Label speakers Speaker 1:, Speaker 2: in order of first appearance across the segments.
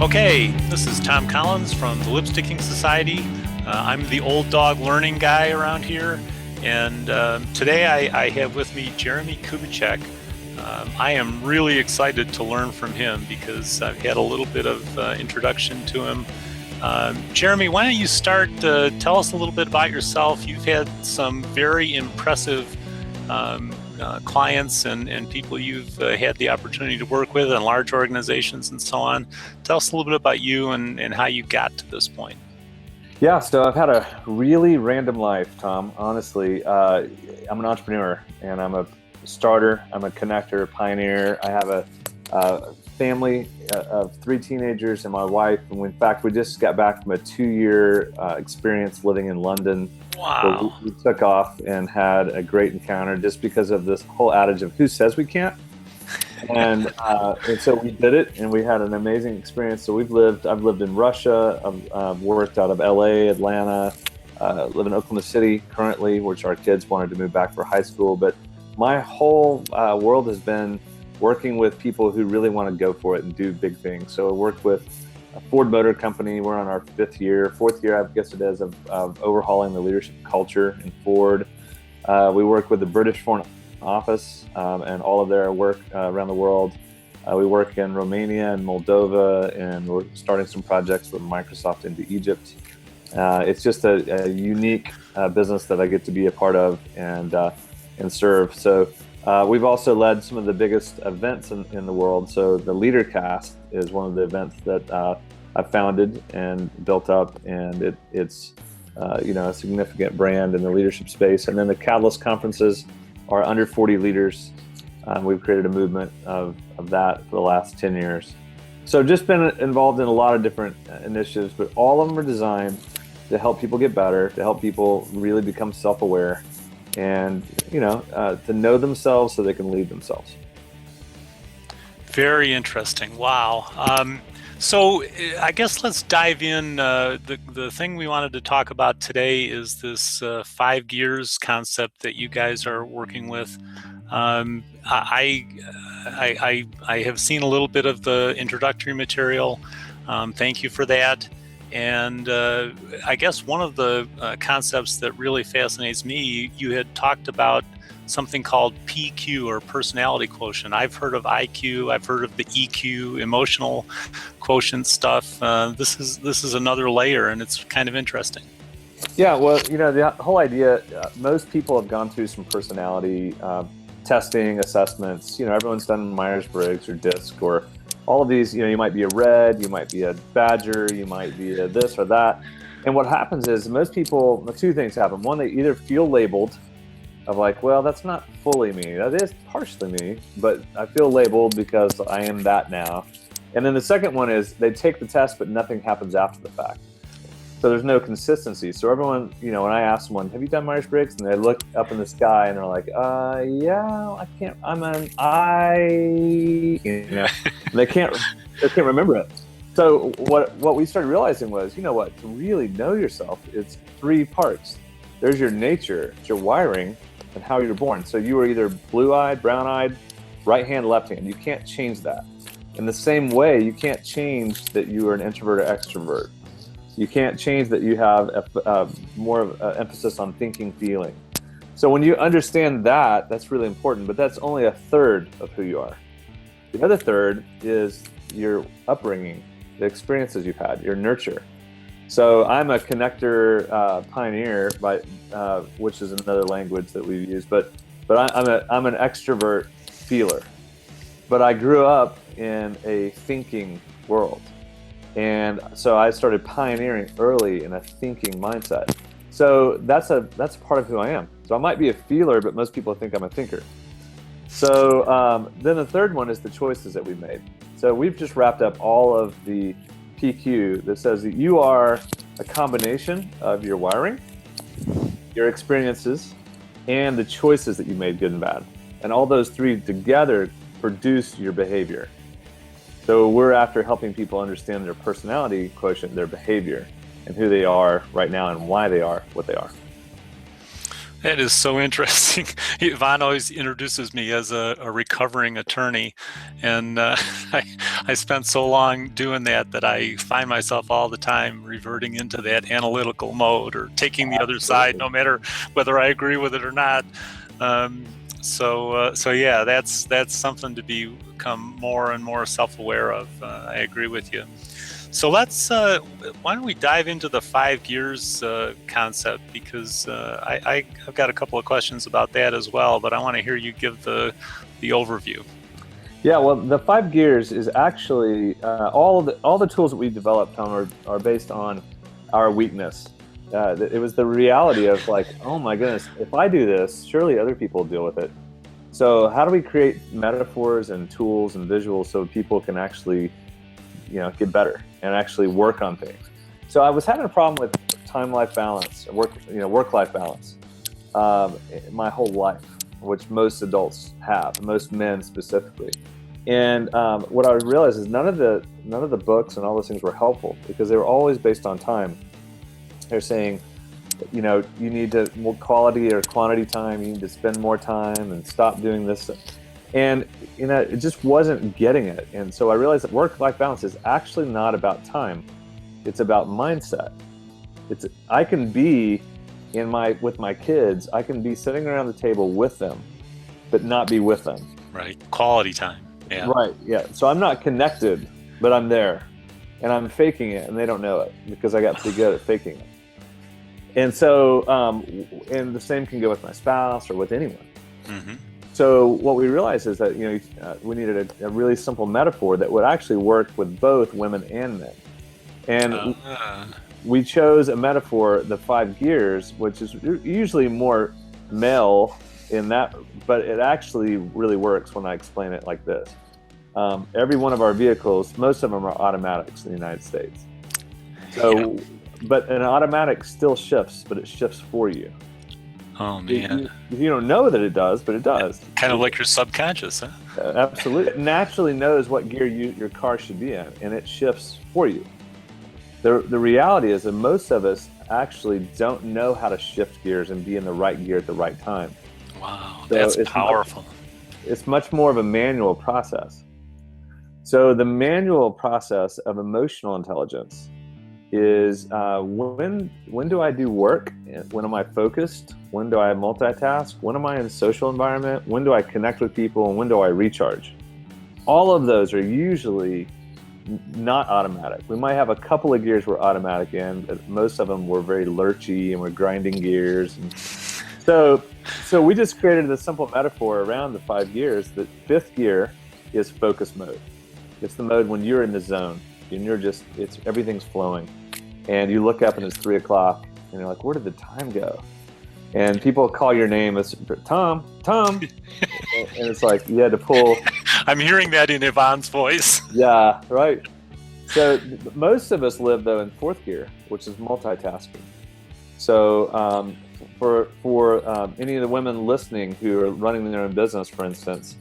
Speaker 1: Okay, this is Tom Collins from the Lipsticking Society. I'm the old dog learning guy around here, and today I have with me Jeremie Kubicek. I am really excited to learn from him because I've had a little bit of introduction to him. Jeremie, why don't you start? Tell us a little bit about yourself. You've had some very impressive clients and people you've had the opportunity to work with in large organizations and so on. Tell us a little bit about you and how you got to this point.
Speaker 2: Yeah, so I've had a really random life, Tom. Honestly, I'm an entrepreneur and I'm a starter. I'm a connector, a pioneer. I have a family of 3 teenagers and my wife. And in fact, we just got back from a 2-year experience living in London.
Speaker 1: Wow.
Speaker 2: So we took off and had a great encounter just because of this whole adage of who says we can't. And so we did it, and we had an amazing experience. So I've lived in Russia, I've worked out of LA, Atlanta, live in Oklahoma City currently, which our kids wanted to move back for high school. But my whole world has been working with people who really want to go for it and do big things. So I worked with a Ford Motor Company. We're on our 4th year, I guess it is, of overhauling the leadership culture in Ford. We work with the British Foreign Office and all of their work around the world. We work in Romania and Moldova, and we're starting some projects with Microsoft into Egypt. It's just a unique business that I get to be a part of and serve. So we've also led some of the biggest events in the world. So the Leader Cast is one of the events that I founded and built up, and it's a significant brand in the leadership space. And then the Catalyst conferences are under 40 leaders. We've created a movement of that for the last 10 years. So just been involved in a lot of different initiatives, but all of them are designed to help people get better, to help people really become self-aware, and to know themselves so they can lead themselves.
Speaker 1: Very interesting. Wow. So I guess let's dive in. The thing we wanted to talk about today is this 5 gears concept that you guys are working with. I have seen a little bit of the introductory material. Thank you for that. And I guess one of the concepts that really fascinates me, you had talked about something called PQ, or personality quotient. I've heard of IQ, I've heard of the EQ, emotional quotient stuff. This is another layer, and it's kind of interesting.
Speaker 2: Yeah, well, the whole idea, most people have gone through some personality testing, assessments. Everyone's done Myers-Briggs or DISC or all of these. You might be a red, you might be a badger, you might be a this or that. And what happens is most people, 2 things happen. One, they either feel labeled of like, well, that's not fully me. That is partially me, but I feel labeled because I am that now. And then the second one is they take the test, but nothing happens after the fact. So there's no consistency. So everyone, when I ask someone, have you done Myers-Briggs? And they look up in the sky and they're like, yeah, I can't, they can't remember it. So what we started realizing was, to really know yourself, it's 3 parts. There's your nature, it's your wiring, and how you're born. So you are either blue-eyed, brown-eyed, right hand, left hand. You can't change that. In the same way, you can't change that you are an introvert or extrovert. You can't change that you have more of an emphasis on thinking, feeling. So when you understand that, that's really important, but that's only a third of who you are. The other third is your upbringing, the experiences you've had, your nurture. So I'm a connector pioneer, which is another language that we use. But I'm an extrovert feeler. But I grew up in a thinking world, and so I started pioneering early in a thinking mindset. So that's part of who I am. So I might be a feeler, but most people think I'm a thinker. So then the third one is the choices that we've made. So we've just wrapped up all of the PQ that says that you are a combination of your wiring, your experiences, and the choices that you made, good and bad. And all those 3 together produce your behavior. So we're after helping people understand their personality quotient, their behavior, and who they are right now and why they are what they are.
Speaker 1: That is so interesting. Yvonne always introduces me as a recovering attorney, and I spent so long doing that I find myself all the time reverting into that analytical mode or taking the other side, no matter whether I agree with it or not. So yeah, that's something to become more and more self-aware of. I agree with you. So why don't we dive into the 5 gears concept, because I've got a couple of questions about that as well, but I want to hear you give the overview.
Speaker 2: Yeah, well, the 5 gears is actually all the tools that we developed, Tom, are based on our weakness. It was the reality of like, oh my goodness, if I do this, surely other people deal with it. So how do we create metaphors and tools and visuals so people can actually, get better and actually work on things? So I was having a problem with time-life balance, work-life balance, my whole life, which most adults have, most men specifically. And what I realized is none of the books and all those things were helpful because they were always based on time. They're saying, you need to more quality or quantity time. You need to spend more time and stop doing this. And, it just wasn't getting it. And so I realized that work-life balance is actually not about time. It's about mindset. I can be with my kids, I can be sitting around the table with them, but not be with them.
Speaker 1: Right. Quality time. Yeah.
Speaker 2: Right. Yeah. So I'm not connected, but I'm there and I'm faking it and they don't know it because I got pretty good at faking it. And so, and the same can go with my spouse or with anyone.
Speaker 1: Mm-hmm.
Speaker 2: So what we realized is that, we needed a really simple metaphor that would actually work with both women and men. And we chose a metaphor, the 5 gears, which is usually more male in that, but it actually really works when I explain it like this. Every one of our vehicles, most of them are automatics in the United States. So, but an automatic still shifts, but it shifts for you.
Speaker 1: Oh man!
Speaker 2: You don't know that it does, but it does.
Speaker 1: Kind of like your subconscious, huh?
Speaker 2: Absolutely. It naturally knows what gear your car should be in, and it shifts for you. The reality is that most of us actually don't know how to shift gears and be in the right gear at the right time.
Speaker 1: Wow, so that's powerful.
Speaker 2: It's much more of a manual process. So the manual process of emotional intelligence is when do I do work? When am I focused? When do I multitask? When am I in a social environment? When do I connect with people? And when do I recharge? All of those are usually not automatic. We might have a couple of gears we're automatic in, but most of them we're very lurchy and we're grinding gears. And so we just created a simple metaphor around the 5 gears. The 5th gear is focus mode. It's the mode when you're in the zone and everything's flowing. And you look up and it's 3 o'clock and you're like, where did the time go? And people call your name as Tom, and it's like you had to pull.
Speaker 1: I'm hearing that in Yvonne's voice.
Speaker 2: Yeah, right. So most of us live though in 4th gear, which is multitasking. So for any of the women listening who are running their own business, for instance,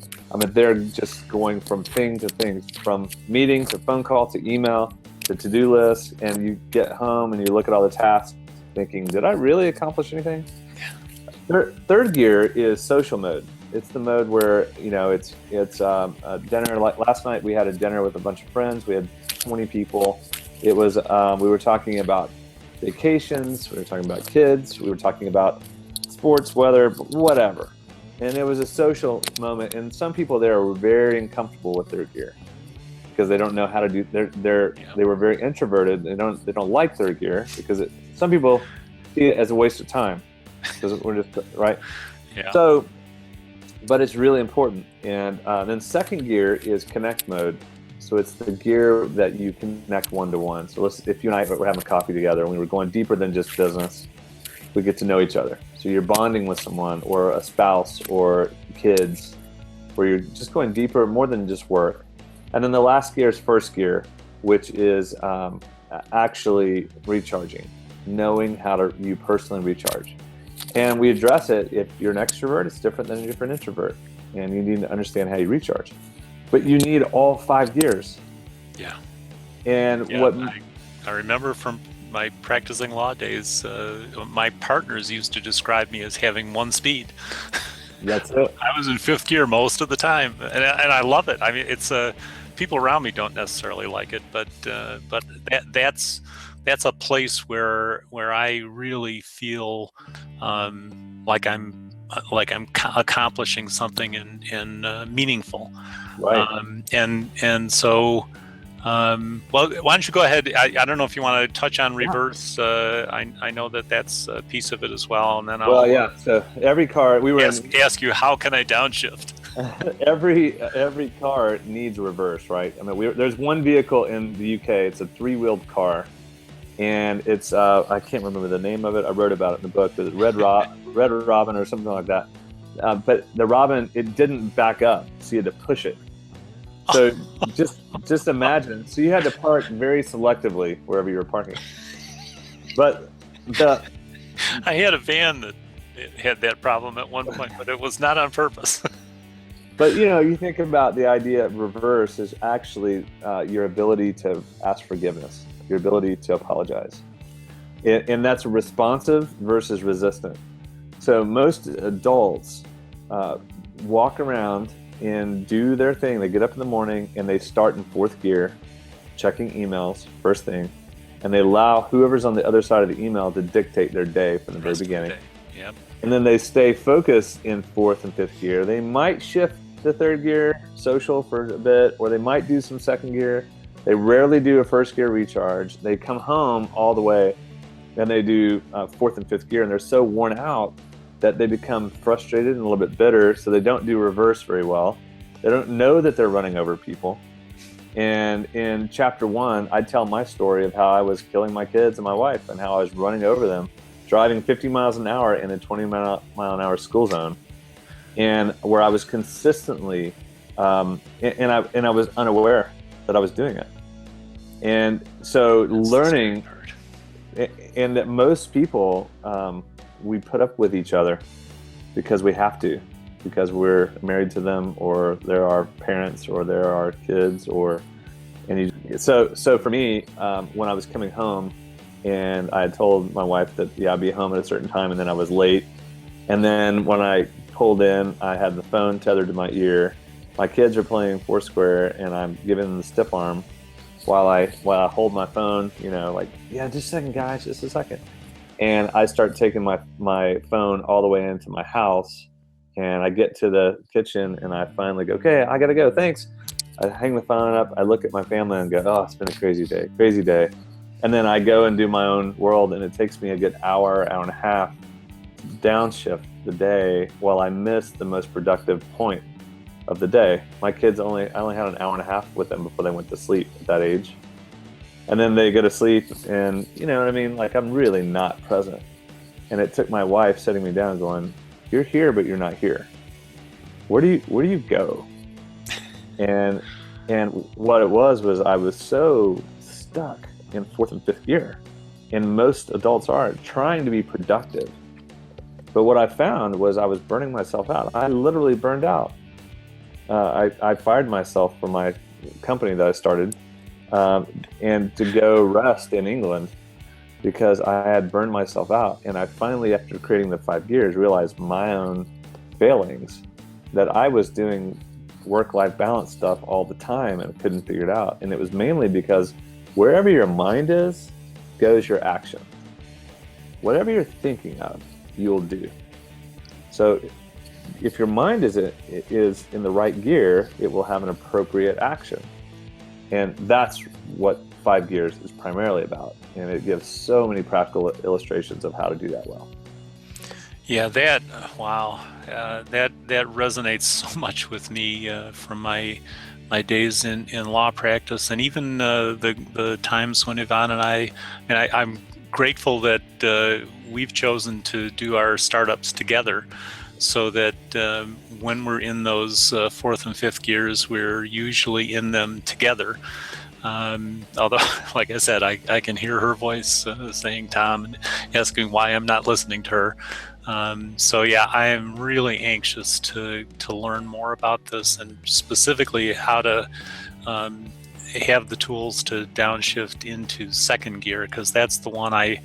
Speaker 2: they're just going from thing to thing, from meeting to phone call to email to to-do list, and you get home and you look at all the tasks thinking, did I really accomplish anything? Yeah. 3rd gear is social mode. It's the mode where, it's a dinner. Like last night we had a dinner with a bunch of friends. We had 20 people. It was, we were talking about vacations. We were talking about kids. We were talking about sports, weather, whatever. And it was a social moment. And some people there were very uncomfortable with their gear because they don't know how to do. They were very introverted. They don't like their gear because some people see it as a waste of time because we're just right.
Speaker 1: Yeah.
Speaker 2: So, but it's really important. And then 2nd gear is connect mode. So it's the gear that you connect one-to-one. So if you and I were having coffee together and we were going deeper than just business, we get to know each other. So you're bonding with someone or a spouse or kids, where you're just going deeper, more than just work. And then the last gear is 1st gear, which is actually recharging, knowing how to you personally recharge. And we address it. If you're an extrovert, it's different than if you're an introvert. And you need to understand how you recharge. But you need all 5 gears.
Speaker 1: Yeah.
Speaker 2: And
Speaker 1: what I remember from my practicing law days, my partners used to describe me as having one speed.
Speaker 2: That's it.
Speaker 1: I was in fifth gear most of the time, and I love it. I mean, it's people around me don't necessarily like it, but that's a place where I really feel like I'm accomplishing something in meaningful.
Speaker 2: Right.
Speaker 1: And so. Well, why don't you go ahead? I don't know if you want to touch on reverse. I know that's a piece of it as well, and then I'll
Speaker 2: yeah. So every car
Speaker 1: ask you, how can I downshift?
Speaker 2: every car needs reverse, right? I mean, there's one vehicle in the UK. It's a 3-wheeled car, and it's I can't remember the name of it. I wrote about it in the book. The Red Robin or something like that. But the Robin, it didn't back up, so you had to push it. So just imagine. So you had to park very selectively wherever you were parking. But
Speaker 1: I had a van that had that problem at one point, but it was not on purpose.
Speaker 2: But you think about the idea of reverse is actually your ability to ask forgiveness, your ability to apologize, and that's responsive versus resistant. So most adults walk around and do their thing. They get up in the morning and they start in fourth gear, checking emails first thing, and they allow whoever's on the other side of the email to dictate their day from the very beginning.
Speaker 1: Yep.
Speaker 2: And then they stay focused in fourth and fifth gear. They might shift to third gear, social for a bit, or they might do some second gear. They rarely do a first gear recharge. They come home all the way, and they do fourth and fifth gear, and they're so worn out that they become frustrated and a little bit bitter, so they don't do reverse very well. They don't know that they're running over people. And in chapter 1, I tell my story of how I was killing my kids and my wife and how I was running over them, driving 50 miles an hour in a 20-mile-an-hour school zone, and where I was consistently, and I was unaware that I was doing it. And so learning, and that most people, we put up with each other because we have to, because we're married to them, or they're our parents, or they're our kids, so for me, when I was coming home, and I had told my wife that I'd be home at a certain time, and then I was late, and then when I pulled in, I had the phone tethered to my ear. My kids are playing Foursquare, and I'm giving them the stiff arm while I hold my phone, just a second, guys, just a second. And I start taking my phone all the way into my house, and I get to the kitchen, and I finally go, okay, I gotta go, thanks. I hang the phone up, I look at my family and go, oh, it's been a crazy day. And then I go and do my own world, and it takes me a good hour and a half to downshift the day while I miss the most productive point of the day. My kids, I only had an hour and a half with them before they went to sleep at that age. And then they go to sleep, and you know what I mean? Like, I'm really not present. And it took my wife sitting me down going, you're here, but you're not here. Where do you go? And what it was I was so stuck in fourth and fifth gear. And most adults are trying to be productive. But what I found was I was burning myself out. I literally burned out. I fired myself from my company that I started, and to go rest in England because I had burned myself out. And I finally, after creating the 5 gears, realized my own failings, that I was doing work-life balance stuff all the time and couldn't figure it out. And it was mainly because wherever your mind is, goes your action. Whatever you're thinking of, you'll do. So if your mind is in the right gear, it will have an appropriate action. And that's what 5 gears is primarily about. And it gives so many practical illustrations of how to do that well.
Speaker 1: Yeah, that resonates so much with me from my days in law practice, and even the times when Yvonne and I'm grateful that we've chosen to do our startups together, so that when we're in those fourth and fifth gears, we're usually in them together. Although, like I said, I can hear her voice saying Tom and asking why I'm not listening to her. So yeah, I am really anxious to learn more about this, and specifically how to have the tools to downshift into second gear, because that's the one I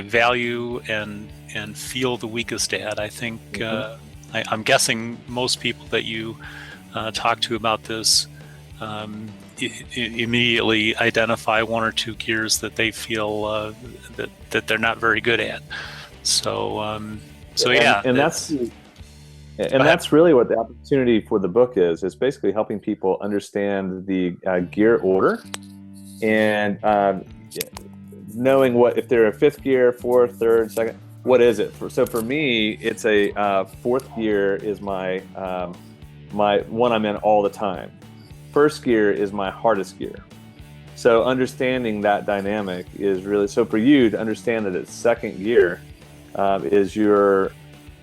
Speaker 1: value and feel the weakest at. I think I'm guessing most people that you talk to about this immediately identify one or two gears that they feel that they're not very good at. So
Speaker 2: that's really what the opportunity for the book is basically helping people understand the gear order and knowing what, if they're a fifth gear, fourth, third, second, what is it? So for me, it's a fourth gear is my one I'm in all the time. First gear is my hardest gear. So understanding that dynamic is really, so for you to understand that it's second gear is your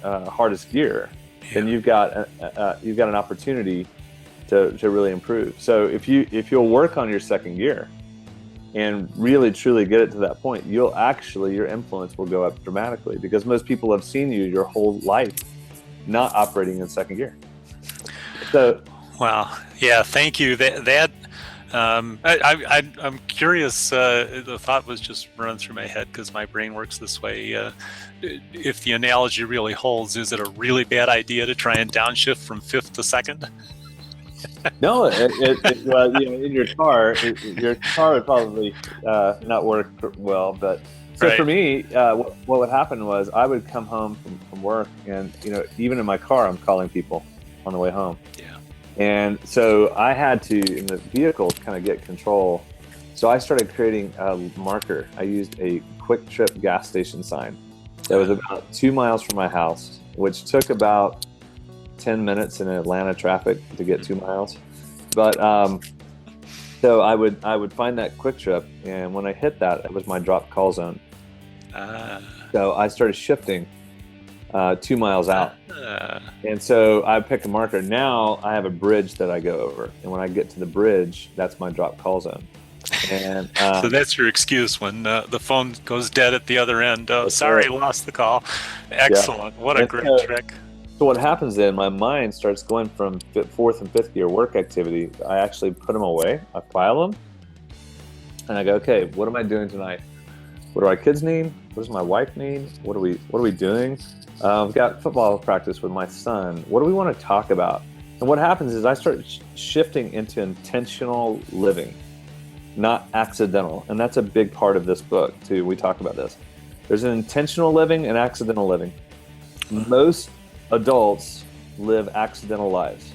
Speaker 2: hardest gear, then you've got an opportunity to really improve. So if you'll work on your second gear and really truly get it to that point, your influence will go up dramatically, because most people have seen you your whole life not operating in second gear. So,
Speaker 1: wow, yeah, thank you. I'm curious. The thought was just running through my head because my brain works this way. If the analogy really holds, is it a really bad idea to try and downshift from fifth to second?
Speaker 2: No, well, in your car would probably not work well. But so right. For me, what would happen was I would come home from work, and even in my car, I'm calling people on the way home.
Speaker 1: Yeah.
Speaker 2: And so I had to, in the vehicle, kind of get control. So I started creating a marker. I used a Quick Trip gas station sign that was about 2 miles from my house, which took about 10 minutes in Atlanta traffic to get 2 miles. But so I would find that Quick Trip, and when I hit that, it was my drop call zone. So I started shifting 2 miles out. And so I pick a marker. Now I have a bridge that I go over, and when I get to the bridge, that's my drop call zone. And
Speaker 1: so that's your excuse when the phone goes dead at the other end. Oh, sorry, right. Lost the call. Excellent. Yeah. What a great trick.
Speaker 2: So what happens then, my mind starts going from fourth and fifth gear work activity. I actually put them away. I file them, and I go, okay, what am I doing tonight? What do our kids need? What does my wife need? What are we doing? I've got football practice with my son. What do we want to talk about? And what happens is I start shifting into intentional living, not accidental. And that's a big part of this book too. We talk about this. There's an intentional living and accidental living. Most adults live accidental lives.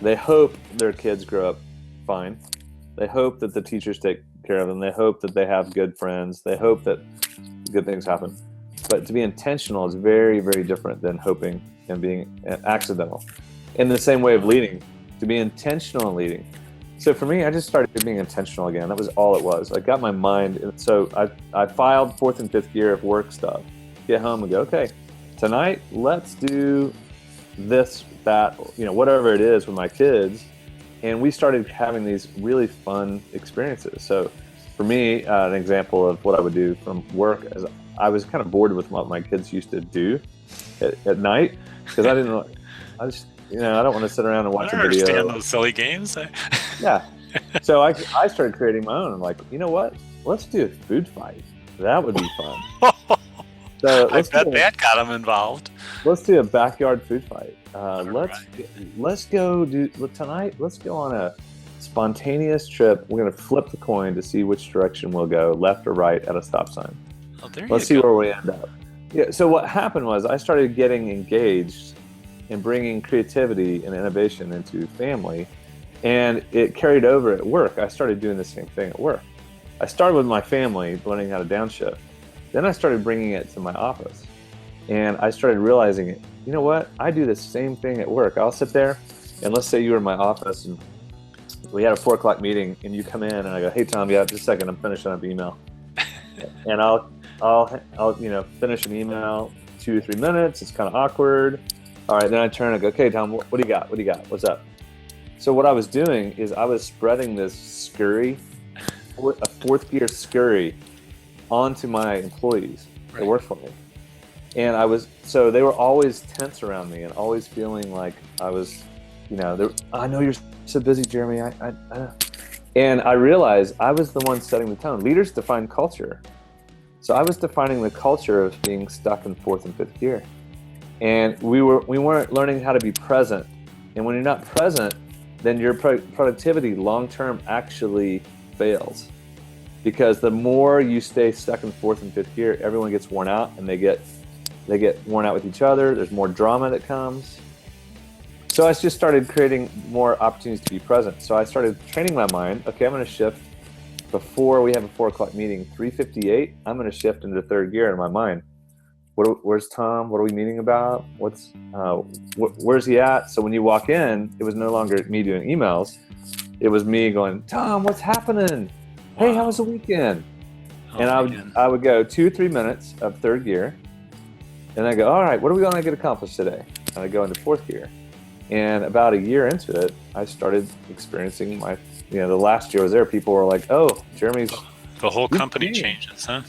Speaker 2: They hope their kids grow up fine. They hope that the teachers take care of them. They hope that they have good friends. They hope that good things happen. But to be intentional is very, very different than hoping and being accidental. In the same way of leading, to be intentional in leading. So for me, I just started being intentional again. That was all it was. I got my mind. And so I filed fourth and fifth gear of work stuff. Get home and go, okay, tonight, let's do this, that, whatever it is with my kids. And we started having these really fun experiences. So for me, an example of what I would do from work is I was kind of bored with what my kids used to do at night, because I don't want to sit around and watch a video. I understand
Speaker 1: those silly games.
Speaker 2: Yeah. So I started creating my own. I'm like, you know what? Let's do a food fight. That would be fun. So
Speaker 1: I bet that got them involved.
Speaker 2: Let's do a backyard food fight. Let's go tonight. Let's go on a spontaneous trip. We're going to flip the coin to see which direction we'll go, left or right, at a stop sign. Let's see where we end up. Yeah. So what happened was I started getting engaged in bringing creativity and innovation into family, and it carried over at work. I started doing the same thing at work. I started with my family, learning how to downshift. Then I started bringing it to my office, and I started realizing, you know what? I do the same thing at work. I'll sit there, and let's say you were in my office, and we had a 4:00 meeting, and you come in, and I go, hey, Tom, yeah, just a second, I'm finishing up email. And I'll finish an email 2 or 3 minutes. It's kind of awkward. All right, then I turn and go, okay, Tom, what do you got? What do you got? What's up? So what I was doing is I was spreading this scurry, a fourth gear scurry, onto my employees that work for me. And so they were always tense around me and always feeling like I was I know you're so busy, Jeremy. And I realized I was the one setting the tone. Leaders define culture. So I was defining the culture of being stuck in fourth and fifth gear. And we weren't learning how to be present. And when you're not present, then your productivity long-term actually fails. Because the more you stay stuck in fourth and fifth gear, everyone gets worn out, and they get worn out with each other. There's more drama that comes. So I just started creating more opportunities to be present. So I started training my mind. Okay, I'm going to shift before we have a 4 o'clock meeting, 3:58. I'm going to shift into third gear in my mind. Where's Tom? What are we meeting about? Where's he at? So when you walk in, it was no longer me doing emails. It was me going, Tom, what's happening?
Speaker 1: Wow.
Speaker 2: Hey, how was the weekend?
Speaker 1: Oh,
Speaker 2: and I would go 2 or 3 minutes of third gear. And I go, all right, what are we going to get accomplished today? And I go into fourth gear. And about a year into it, I started experiencing the last year I was there, people were like, oh, Jeremy's...
Speaker 1: The whole company changes, huh?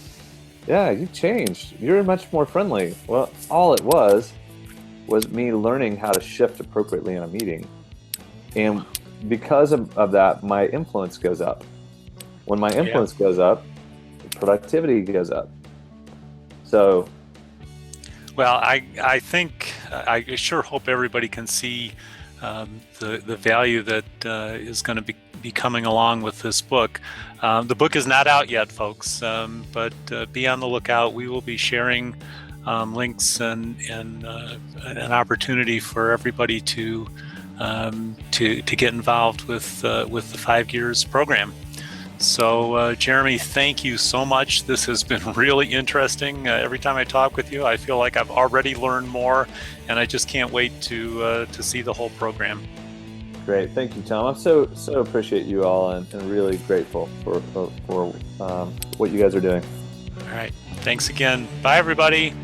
Speaker 2: Yeah, you've changed. You're much more friendly. Well, all it was me learning how to shift appropriately in a meeting. And because of that, my influence goes up. When my influence goes up, productivity goes up. So...
Speaker 1: Well, I think, I sure hope everybody can see the value that is going to be coming along with this book. The book is not out yet, folks, but be on the lookout. We will be sharing links and an opportunity for everybody to get involved with the 5 Gears program. So, Jeremie, thank you so much. This has been really interesting. Every time I talk with you, I feel like I've already learned more, and I just can't wait to see the whole program.
Speaker 2: Great. Thank you, Tom. I'm so appreciate you all and really grateful for what you guys are doing.
Speaker 1: All right. Thanks again. Bye, everybody.